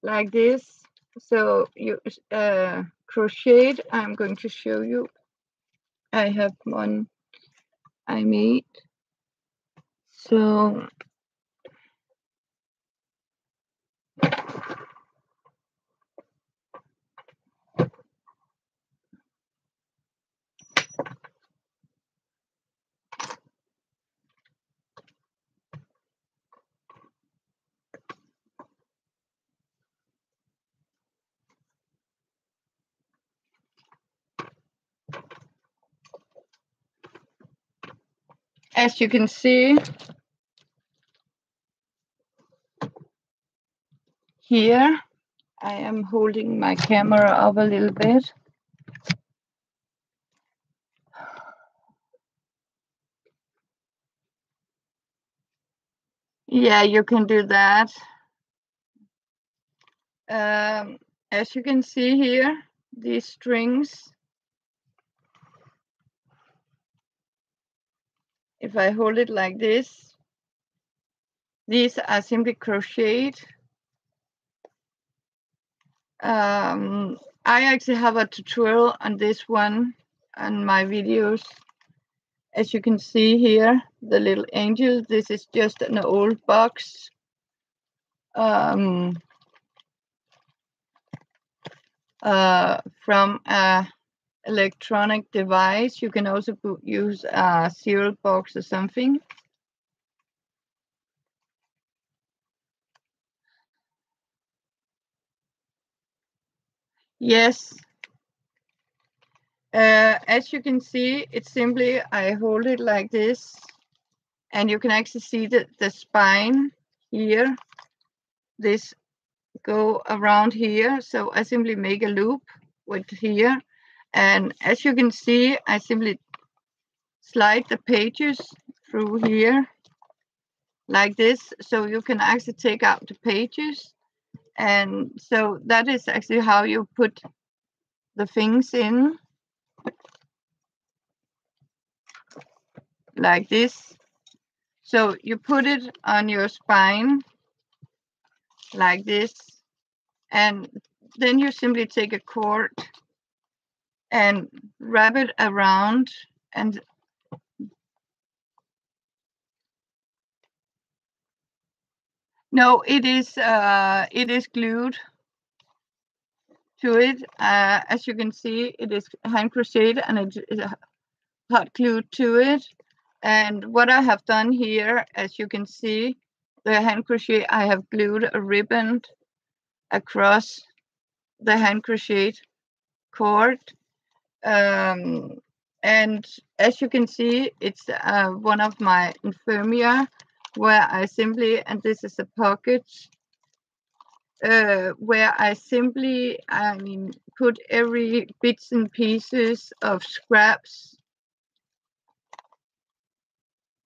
like this. So you crochet. I'm going to show you. I have one I made. So as you can see here, I am holding my camera up a little bit. Yeah, you can do that. As you can see here, these strings, if I hold it like this, these are simply crocheted. I actually have a tutorial on this one on my videos. As you can see here, the little angel, this is just an old box. From a electronic device. You can also use a cereal box or something. Yes. As you can see, it's simply, I hold it like this, and you can actually see the spine here. This go around here. So I simply make a loop with here, And as you can see, I simply slide the pages through here like this, so you can actually take out the pages. And so that is actually how you put the things in, like this. So you put it on your spine like this, and then you simply take a cord and wrap it around. And no, it is glued to it. As you can see, it is hand crocheted and it is hot glued to it. And what I have done here, as you can see, the hand crochet, I have glued a ribbon across the hand crocheted cord. And as you can see, it's one of my infirmia, where I simply, and this is a pocket, where I simply, put every bits and pieces of scraps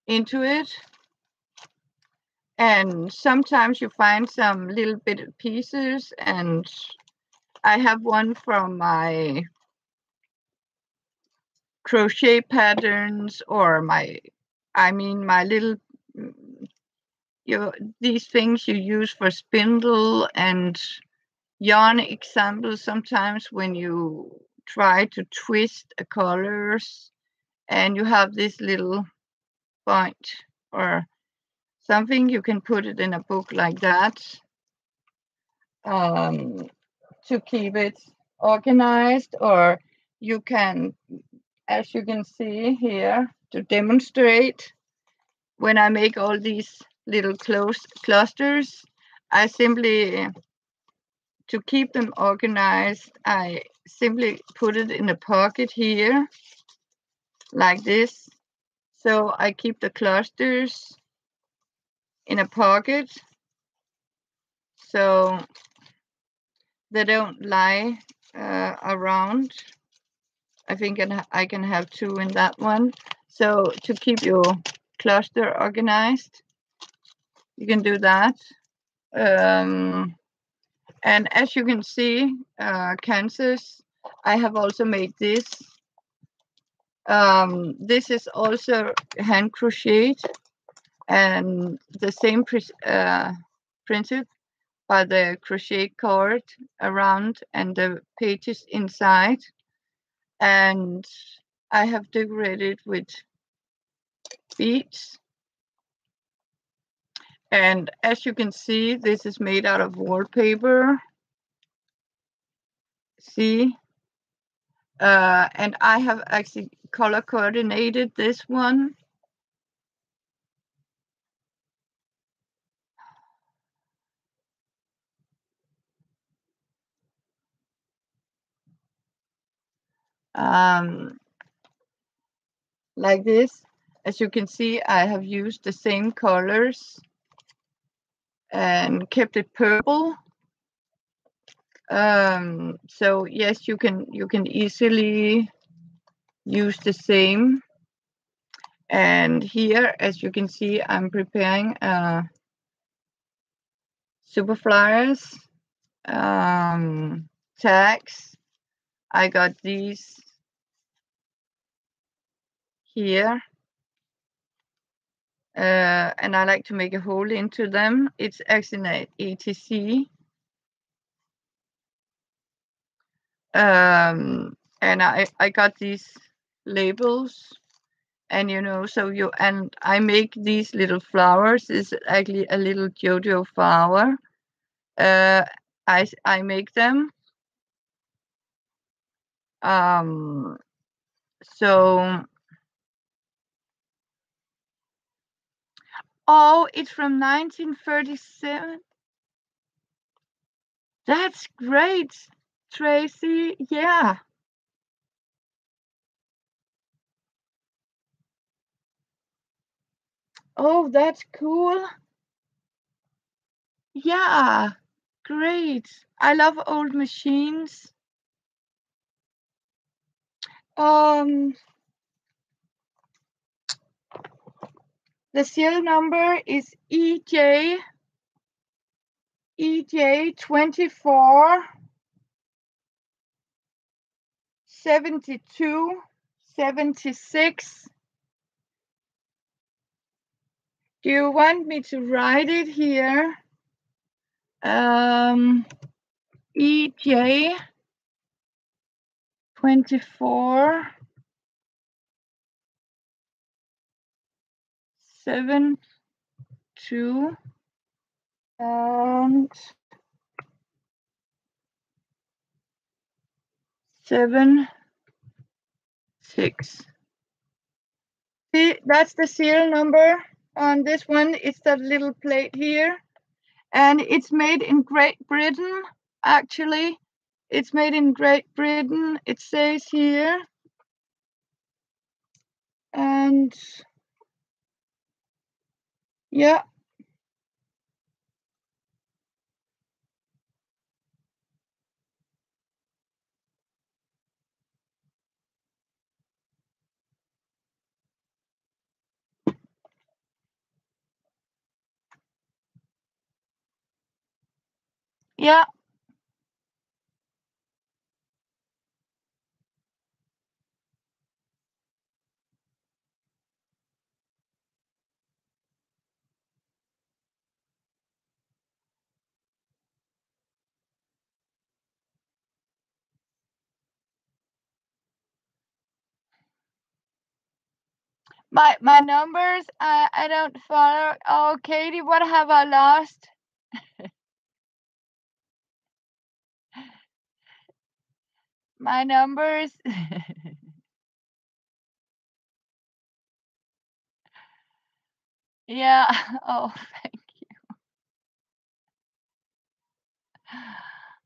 into it. And sometimes you find some little bit of pieces, and I have one from my crochet patterns, or my little, these things you use for spindle and yarn examples, sometimes when you try to twist a colors and you have this little point or something, you can put it in a book like that, to keep it organized. Or you can, as you can see here, to demonstrate, when I make all these little clusters, I simply, to keep them organized, I simply put it in a pocket here, like this. So I keep the clusters in a pocket, so they don't lie around. I think I can have two in that one. So to keep your cluster organized, you can do that. And as you can see, Kansas, I have also made this. This is also hand crocheted, and the same printed by the crochet cord around and the pages inside. And I have decorated with beads. And as you can see, this is made out of wallpaper. See? And I have actually color coordinated this one. Like this. As you can see, I have used the same colors and kept it purple. So yes, you can easily use the same. And here, as you can see, I'm preparing super flyers, tags. I got these here, and I like to make a hole into them. It's actually an ATC. And I got these labels, and so and I make these little flowers. It's actually a little JoJo flower. I make them. So, oh, it's from 1937. That's great, Tracy. Yeah. Oh, that's cool. Yeah, great. I love old machines. The serial number is EJ 24 72 76. Do you want me to write it here? EJ 24 72 and 76. See, that's the serial number on this one. It's that little plate here. And it's made in Great Britain, actually. It's made in Great Britain, it says here. And yeah. Yeah. My numbers, I don't follow. Oh, Katie, what have I lost? My numbers. Yeah. Oh, thank you.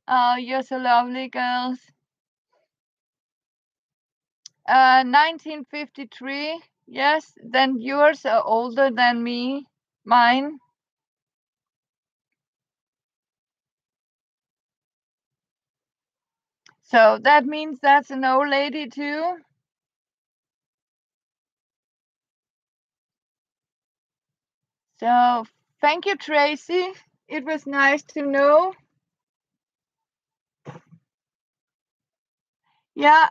Oh, you're so lovely, girls. 1953. Yes, then yours are older than me. Mine. So that means that's an old lady too. So thank you, Tracy. It was nice to know. Yeah.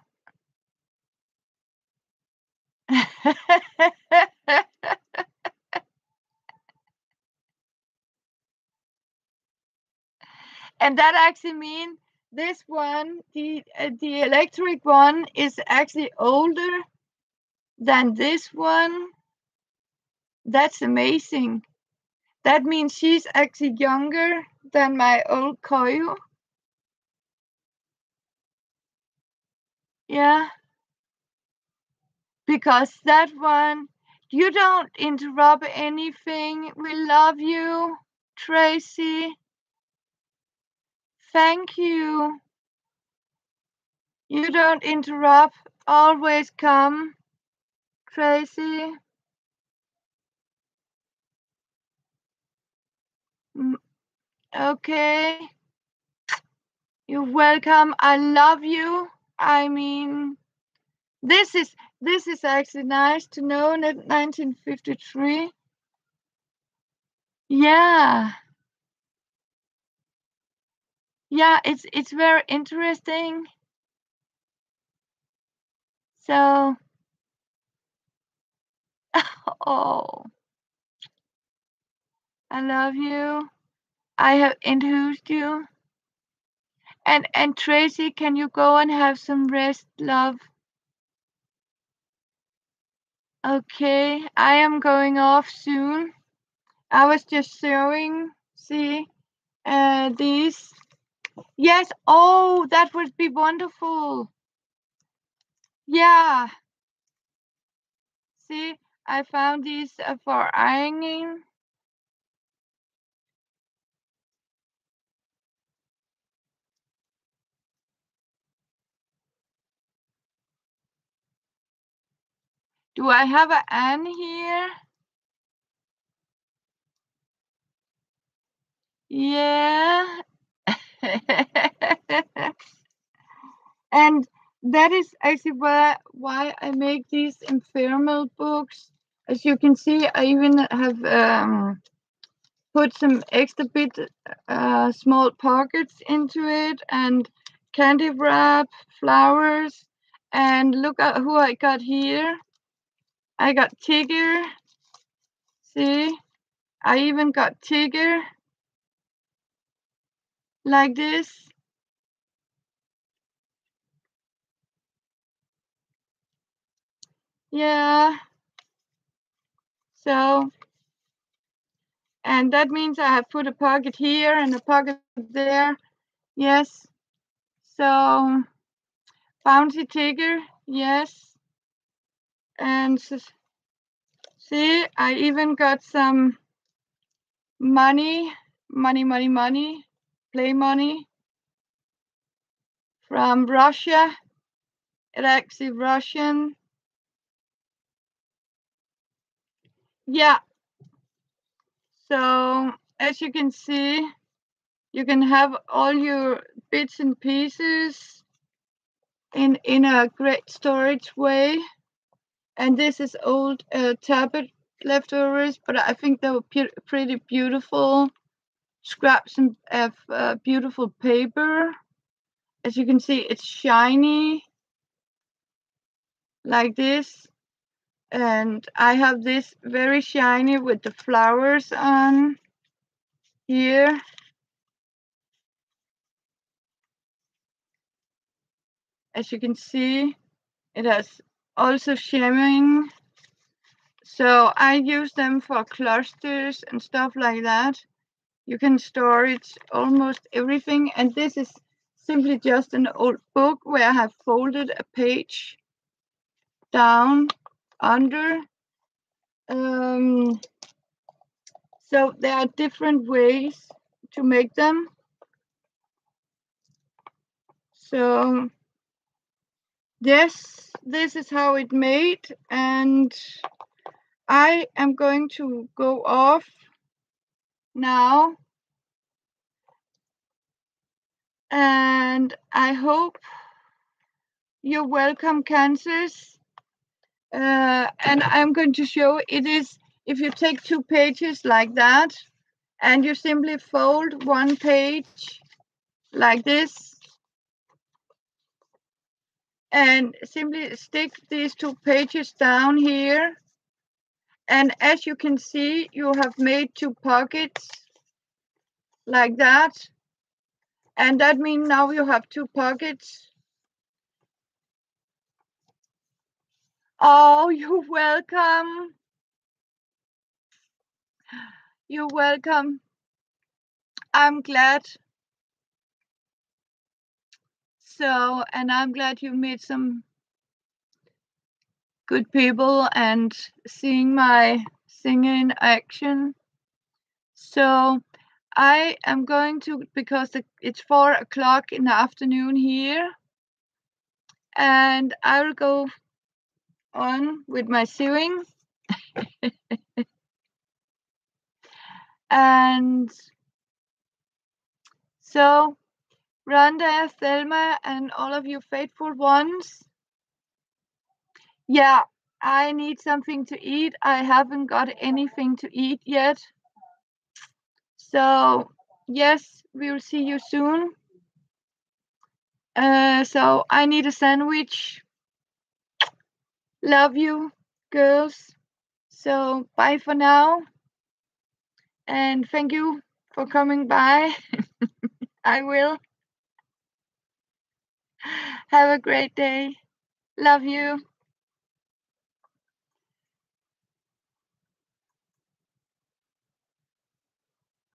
And that actually means this one, the electric one, is actually older than this one. That's amazing. That means she's actually younger than my old Koyu. Yeah. Because that one, you don't interrupt anything. We love you, Tracy. Thank you. You don't interrupt. Always come, Tracy. Okay. You're welcome. I love you. I mean, this is actually nice to know that 1953. Yeah. Yeah, it's very interesting. So, oh, I love you. I have introduced you. And Tracy, can you go and have some rest, love? Okay, I am going off soon. I was just showing, see, these. Yes, oh, that would be wonderful. Yeah. See, I found these for ironing. Do I have an N here? Yeah. And that is actually why I make these ephemeral books. As you can see, I even have put some extra bit small pockets into it, and candy wrap, flowers, and look at who I got here. I got Tigger. See, I even got Tigger like this. Yeah. So, and that means I have put a pocket here and a pocket there. Yes. So, bouncy Tigger. Yes. And see, I even got some money, play money from Russia. It's actually Russian. Yeah. So, as you can see, you can have all your bits and pieces in a great storage way. And this is old tablet leftovers, but I think they were pretty beautiful. Scraps of beautiful paper. As you can see, it's shiny like this. And I have this very shiny with the flowers on here. As you can see, it has also shimmering. So I use them for clusters and stuff like that. You can store it almost everything. And this is simply just an old book where I have folded a page down under. So there are different ways to make them. So yes, this is how it made, and I am going to go off now, and I hope you're welcome, Kansas. And I'm going to show it is if you take 2 pages like that, and you simply fold 1 page like this, and simply stick these 2 pages down here. And as you can see, you have made 2 pockets like that. And that means now you have 2 pockets. Oh, you're welcome. You're welcome. I'm glad. So, and I'm glad you met some good people and seeing my singing action. So I am going to, because it's 4 o'clock in the afternoon here, and I will go on with my sewing. And so, Rhonda, Thelma, and all of you faithful ones, yeah, I need something to eat. I haven't got anything to eat yet. So, yes, we will see you soon. So, I need a sandwich. Love you, girls. So, bye for now. And thank you for coming by. I will. Have a great day. Love you.